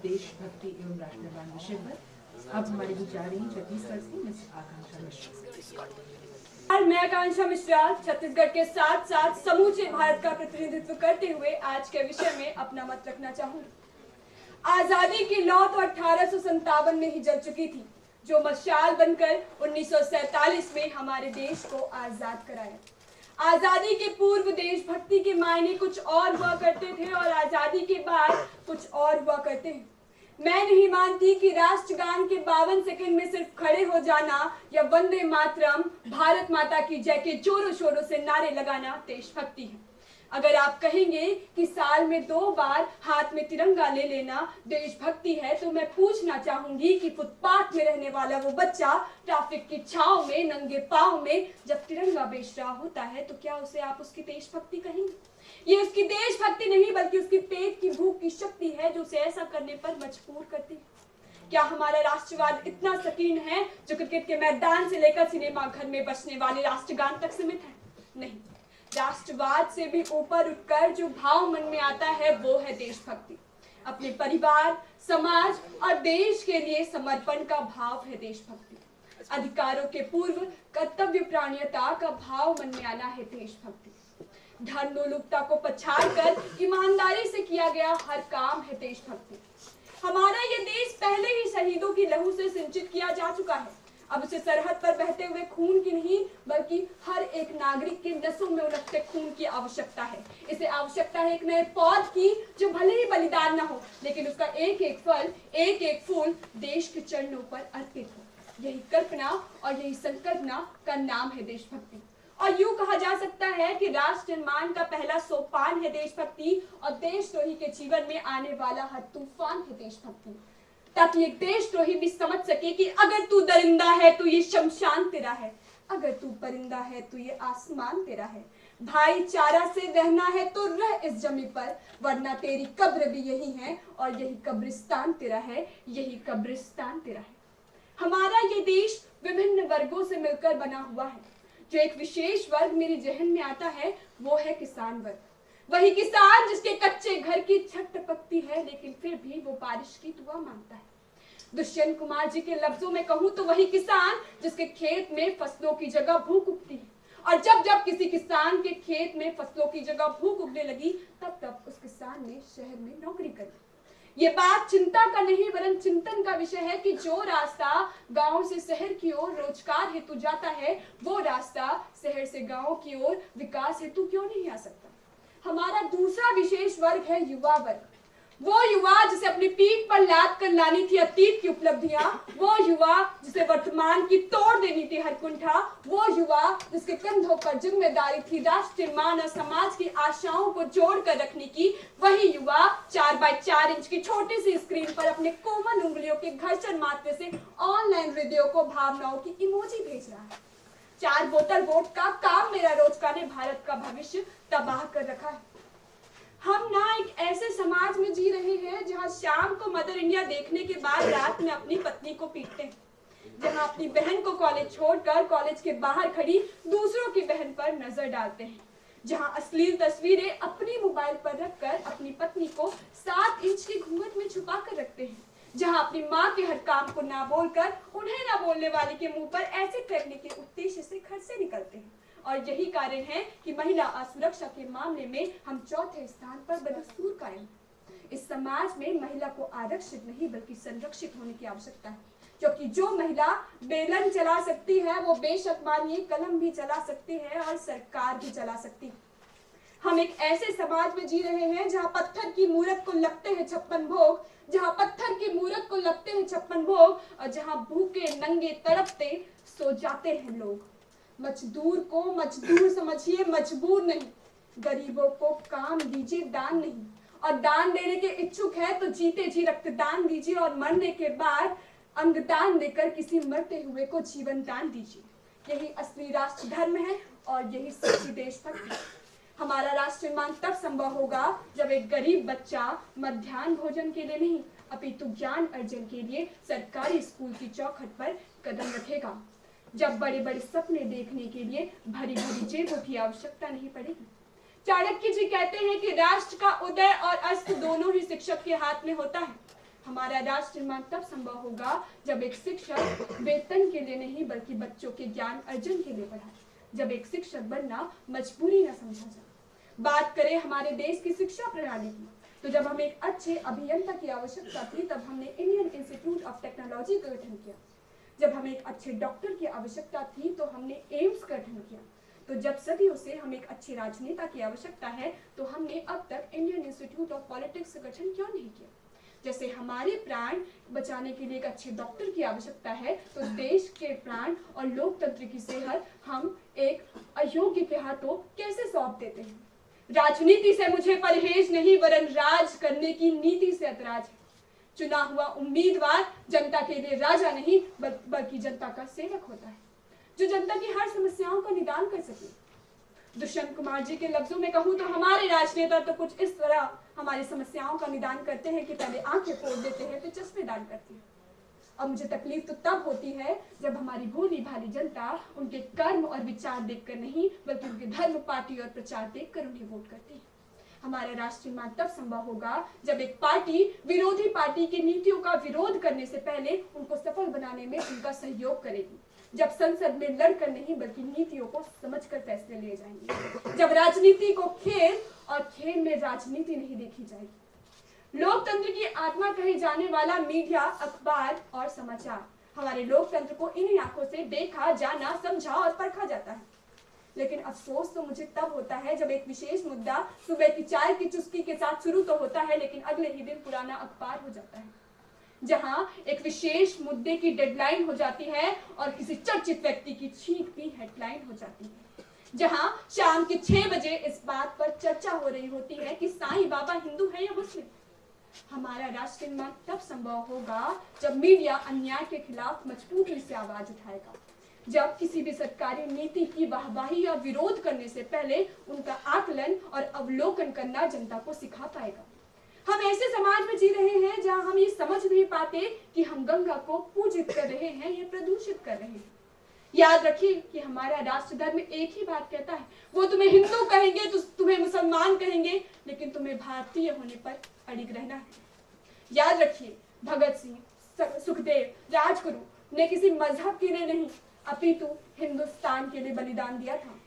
देशभक्ति एवं राष्ट्र निर्माण विषय पर। अब हमारे बीच आ रही छत्तीसगढ़ से मिस आकांक्षा मिश्रा। मैं आकांक्षा मिश्रा छत्तीसगढ़ के साथ साथ समूचे भारत का प्रतिनिधित्व करते हुए आज के विषय में अपना मत रखना चाहूंगी। आजादी की लौ तो 1857 में ही जल चुकी थी, जो मशाल बनकर 1947 में हमारे देश को आजाद कराया। आजादी के पूर्व देशभक्ति के मायने कुछ और हुआ करते थे और आजादी के बाद कुछ और हुआ करते हैं। मैं नहीं मानती कि राष्ट्रगान के 52 सेकंड में सिर्फ खड़े हो जाना या वंदे मातरम, भारत माता की जय के जोरों शोरों से नारे लगाना देशभक्ति है। अगर आप कहेंगे कि साल में 2 बार हाथ में तिरंगा ले लेना देशभक्ति है, तो मैं पूछना चाहूंगी कि फुटपाथ में रहने वाला वो बच्चा ट्रैफिक की छांव में नंगे पांव में जब तिरंगा बेच रहा होता है, तो क्या उसे आप उसकी देशभक्ति कहेंगे? ये उसकी देशभक्ति नहीं बल्कि उसकी पेट की भूख की शक्ति है जो उसे ऐसा करने पर मजबूर करती है। क्या हमारा राष्ट्रवाद इतना संकीर्ण है जो क्रिकेट के मैदान से लेकर सिनेमा घर में बजने वाले राष्ट्रगान तक सीमित है? नहीं, राष्ट्रवाद से भी ऊपर उठकर जो भाव मन में आता है वो है देशभक्ति। अपने परिवार, समाज और देश के लिए समर्पण का भाव है देशभक्ति। अधिकारों के पूर्व कर्तव्य प्राणीयता का भाव मन में आना है देशभक्ति। धर्मलोलुपता को पछाड़कर ईमानदारी से किया गया हर काम है देशभक्ति। हमारा ये देश पहले ही शहीदों की लहू से सिंचित किया जा चुका है। अब उसे सरहद पर बहते हुए खून की नहीं बल्कि हर एक नागरिक के नसों में उलटते खून की आवश्यकता है। इसे आवश्यकता है एक नए पौध की जो भले ही बलिदान न हो, लेकिन उसका एक एक फल, एक एक फूल देश के चरणों पर अर्पित हो। यही कल्पना और यही संकल्पना का नाम है देशभक्ति। और यूं कहा जा सकता है कि राष्ट्र निर्माण का पहला सोपान है देशभक्ति और देशद्रोही के जीवन में आने वाला हर तूफान है देशभक्ति, ताकि एक देशद्रोही भी समझ सके कि अगर तू दरिंदा है तो ये शमशान तेरा है, अगर तू परिंदा है तो ये आसमान तेरा है। भाईचारा से रहना है तो रह इस जमी पर, वरना तेरी कब्र भी यही है और यही कब्रिस्तान तेरा है, यही कब्रिस्तान तेरा है। हमारा ये देश विभिन्न वर्गों से मिलकर बना हुआ है। जो एक विशेष वर्ग मेरे जहन में आता है वो है किसान वर्ग। वही किसान जिसके कच्चे घर की छत टपकती है लेकिन फिर भी वो बारिश की दुआ मांगता है। दुष्यंत कुमार जी के लफ्जों में कहूं तो वही किसान जिसके खेत में फसलों की जगह भूख उगती है, और जब जब किसी किसान के खेत में फसलों की जगह भूख उगने लगी तब तब उस किसान ने शहर में नौकरी कर ली। ये बात चिंता का नहीं वरन चिंतन का विषय है कि जो रास्ता गांव से शहर की ओर रोजगार हेतु जाता है, वो रास्ता शहर से गांव की ओर विकास हेतु क्यों नहीं आ सकता? हमारा दूसरा विशेष वर्ग है युवा वर्ग। वो युवा जिसे अपनी पीठ पर लाद कर लानी थी अतीत की उपलब्धियां, वो युवा जिसे वर्तमान की तोड़ देनी थी हर कुंठा, वो युवा जिसके कंधों पर जिम्मेदारी थी राष्ट्र निर्माण और समाज की आशाओं को जोड़ कर रखने की, वही युवा 4x4 इंच की छोटी सी स्क्रीन पर अपने कोमल उंगलियों के घर्षण मात्र से ऑनलाइन हृदयों को भावनाओं की इमोजी भेज रहा है। 4 बोतल वोट का काम मेरा रोज का ने भारत का भविष्य तबाह कर रखा है। हम ना एक ऐसे समाज में जी रहे हैं जहां शाम को मदर इंडिया देखने के बाद रात में अपनी पत्नी को पीटते हैं, जहां अपनी बहन को कॉलेज छोड़कर कॉलेज के बाहर खड़ी दूसरों की बहन पर नजर डालते हैं, जहां अश्लील तस्वीरें अपनी मोबाइल पर रखकर अपनी पत्नी को 7 इंच की घूंघट में छुपा कर रखते हैं, जहां अपनी माँ के हर काम को ना बोलकर उन्हें ना बोलने वाले के मुंह पर एसिड फेंकने के उद्देश्य से घर से निकलते हैं। और यही कारण है कि महिला असुरक्षा के मामले में हम चौथे स्थान पर बदस्तूर कायम। इस समाज में महिला को आरक्षित नहीं बल्कि संरक्षित होने की आवश्यकता है, क्योंकि जो महिला बेलन चला सकती है वो बेशक मानिए कलम भी चला सकती है और सरकार भी चला सकती है। हम एक ऐसे समाज में जी रहे हैं जहां पत्थर की मूरत को लगते हैं 56 भोग, जहां पत्थर की मूरत को लगते हैं 56 भोग, और जहां भूखे नंगे तड़पते सो जाते हैं लोग। मजदूर को मजदूर समझिए, मजबूर नहीं। गरीबों को काम दीजिए, दान नहीं। और दान देने के इच्छुक है तो जीते जी रक्तदान दीजिए और मरने के बाद अंगदान देकर किसी मरते हुए को जीवन दान दीजिए। यही असली राष्ट्र धर्म है और यही सच्ची देशभक्ति। हमारा राष्ट्र निर्माण तब संभव होगा जब एक गरीब बच्चा मध्याह्न भोजन के लिए नहीं अपितु ज्ञान अर्जन के लिए सरकारी स्कूल की चौखट पर कदम रखेगा, जब बड़े बड़े सपने देखने के लिए भरी भरी जेबों की आवश्यकता नहीं पड़ेगी। चाणक्य जी कहते हैं कि राष्ट्र का उदय और अस्त दोनों ही शिक्षक के हाथ में होता है। हमारा राष्ट्र निर्माण तब संभव होगा जब एक शिक्षक वेतन के लिए नहीं बल्कि बच्चों के ज्ञान अर्जन के लिए पढ़ाए, जब एक शिक्षक बनना मजबूरी न समझा जाए। बात करें हमारे देश की शिक्षा प्रणाली की, तो जब हमें एक अच्छे अभियंता की आवश्यकता थी तब हमने इंडियन इंस्टीट्यूट ऑफ टेक्नोलॉजी का गठन किया। जब हमें एक अच्छे डॉक्टर की आवश्यकता थी तो हमने एम्स का गठन किया। तो जब सदियों से हमें एक अच्छे राजनेता की आवश्यकता है तो हमने अब तक इंडियन इंस्टीट्यूट ऑफ पॉलिटिक्स का गठन क्यों नहीं किया। जैसे हमारे प्राण बचाने के लिए एक अच्छे डॉक्टर की आवश्यकता है तो देश के प्राण और लोकतंत्र की सेहत हम एक अयोग्य के हाथों कैसे सौंप देते हैं। राजनीति से मुझे परहेज नहीं वरन राज करने की नीति से ऐतराज है। चुना हुआ उम्मीदवार जनता के लिए राजा नहीं बल्कि जनता का सेवक होता है, जो जनता की हर समस्याओं का निदान कर सके। दुष्यंत कुमार जी के लफ्जों में कहूं तो हमारे राजनेता तो कुछ इस तरह हमारी समस्याओं का निदान करते हैं कि पहले आंखें फोड़ देते हैं फिर चश्मे दान करते हैं। अब मुझे तकलीफ तो तब होती है जब हमारी भोली भाली जनता उनके कर्म और विचार देखकर नहीं बल्कि उनके धर्म, पार्टी और प्रचार देखकर उन्हें वोट करती है। हमारा राष्ट्र निर्माण तब संभव होगा जब एक पार्टी विरोधी पार्टी की नीतियों का विरोध करने से पहले उनको सफल बनाने में उनका सहयोग करेगी, जब संसद में लड़कर नहीं बल्कि नीतियों को समझकर फैसले लिए जाएंगे, जब राजनीति को खेल और खेल में राजनीति नहीं देखी जाएगी। लोकतंत्र की आत्मा कहे जाने वाला मीडिया, अखबार और समाचार हमारे लोकतंत्र को इन्हीं आंखों से देखा, जाना, समझा और परखा जाता है। लेकिन अफसोस तो मुझे तब होता है जब एक विशेष मुद्दा सुबह की चाय की चुस्की के साथ शुरू तो होता है लेकिन अगले ही दिन पुराना अखबार हो जाता है, जहां एक विशेष मुद्दे की डेडलाइन हो जाती है और किसी चर्चित व्यक्ति की छींकती हेडलाइन हो जाती है, जहां शाम के 6 बजे इस बात पर चर्चा हो रही होती है कि साईं बाबा हिंदू है या मुस्लिम। हमारा राष्ट्र निर्माण तब संभव होगा जब मीडिया अन्याय के खिलाफ मजबूती से आवाज उठाएगा, जब किसी भी सरकारी नीति की वाहवाही या विरोध करने से पहले उनका आकलन और अवलोकन करना जनता को सिखा पाएगा। हम ऐसे समाज में जी रहे हैं जहां हम ये समझ नहीं पाते कि हम गंगा को पूजित कर रहे हैं या प्रदूषित कर रहे हैं। याद रखिए कि हमारा राष्ट्र धर्म एक ही बात कहता है, वो तुम्हें हिंदू कहेंगे तो तुम्हें मुसलमान कहेंगे लेकिन तुम्हें भारतीय होने पर अड़िग रहना है। याद रखिए भगत सिंह, सुखदेव, राजगुरु ने किसी मजहब के लिए नहीं अपितु हिंदुस्तान के लिए बलिदान दिया था।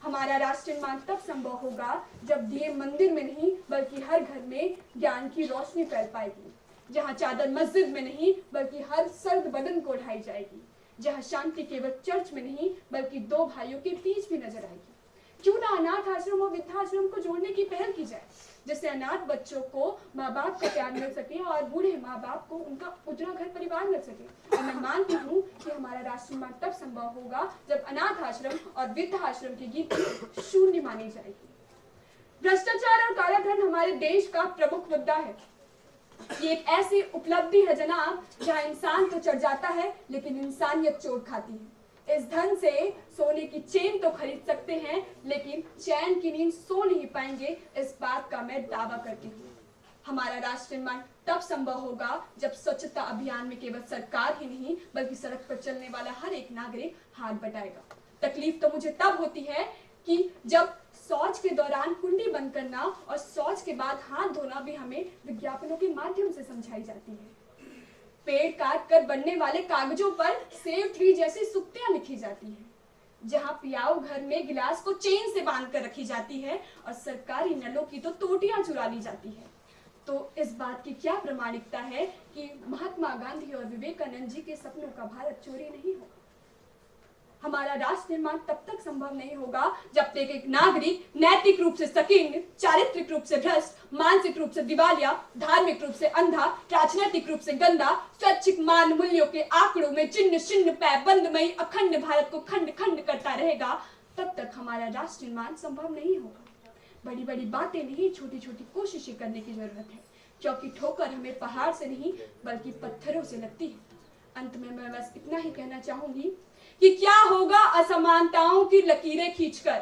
हमारा राष्ट्र निर्माण तब संभव होगा जब दिए मंदिर में नहीं बल्कि हर घर में ज्ञान की रोशनी फैल पाएगी, जहां चादर मस्जिद में नहीं बल्कि हर सर्द बदन को उठाई जाएगी, जहां शांति केवल चर्च में नहीं बल्कि 2 भाइयों के बीच भी नजर आएगी। क्यों ना अनाथ आश्रम और वृद्धाश्रम को जोड़ने की पहल की जाए, जिससे अनाथ बच्चों को माँ बाप का प्यार मिल सके और बूढ़े माँ बाप को उनका उजड़ा घर परिवार मिल सके। और मैं मानती हूँ कि हमारा राष्ट्र निर्माण तब संभव होगा जब अनाथ आश्रम और वृद्धाश्रम की गिनती शून्य मानी जाएगी। भ्रष्टाचार और काला धन हमारे देश का प्रमुख मुद्दा है। ये एक ऐसी उपलब्धि है जनाब जहाँ इंसान तो चढ़ जाता है लेकिन इंसानियत चोट खाती है। इस धन से सोने की चेन तो खरीद सकते हैं लेकिन चैन की नींद सो नहीं पाएंगे, इस बात का मैं दावा करती हूँ। हमारा राष्ट्र निर्माण तब संभव होगा जब स्वच्छता अभियान में केवल सरकार ही नहीं बल्कि सड़क पर चलने वाला हर एक नागरिक हाथ बटाएगा। तकलीफ तो मुझे तब होती है कि जब शौच के दौरान कुंडी बंद करना और शौच के बाद हाथ धोना भी हमें विज्ञापनों के माध्यम से समझाई जाती है। पेड़ काट कर बनने वाले कागजों पर सेव ट्री जैसी सुक्तियां लिखी जाती हैं, जहां पियाऊ घर में गिलास को चेन से बांध कर रखी जाती है और सरकारी नलों की तो टोटियां चुरा ली जाती है। तो इस बात की क्या प्रामाणिकता है कि महात्मा गांधी और विवेकानंद जी के सपनों का भारत चोरी नहीं होगा। हमारा राष्ट्र निर्माण तब तक संभव नहीं होगा जब तक एक नागरिक नैतिक रूप से संकीर्ण, चारित्रिक रूप से भ्रष्ट, मानसिक रूप से दिवालिया, धार्मिक रूप से अंधा, राजनीतिक रूप से गंदा, स्वैच्छिक मान मूल्यों के आंकड़ों में चिन्ह चिन्ह पैबंदमयी अखंड भारत को खंड खंड करता रहेगा, तब तक हमारा राष्ट्र निर्माण संभव नहीं होगा। बड़ी बड़ी बातें नहीं, छोटी छोटी कोशिशें करने की जरूरत है, क्योंकि ठोकर हमें पहाड़ से नहीं बल्कि पत्थरों से लगती है। अंत में मैं बस इतना ही कहना चाहूंगी कि क्या होगा असमानताओं की लकीरें खींचकर,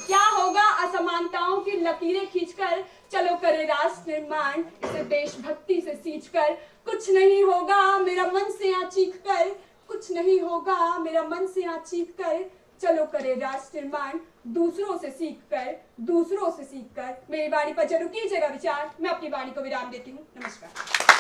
क्या होगा असमानताओं की लकीरें खींचकर, चलो करे राष्ट्र निर्माण इसे देशभक्ति से सींचकर। कुछ नहीं होगा मेरा मन से यहाँ चीख कर, कुछ नहीं होगा मेरा मन से यहाँ चीख कर, चलो करे राष्ट्र निर्माण दूसरों से सीख कर, दूसरों से सीख कर। मेरी वाणी पर जरूर कीजिएगा विचार। मैं अपनी वाणी को विराम देती हूँ। नमस्कार।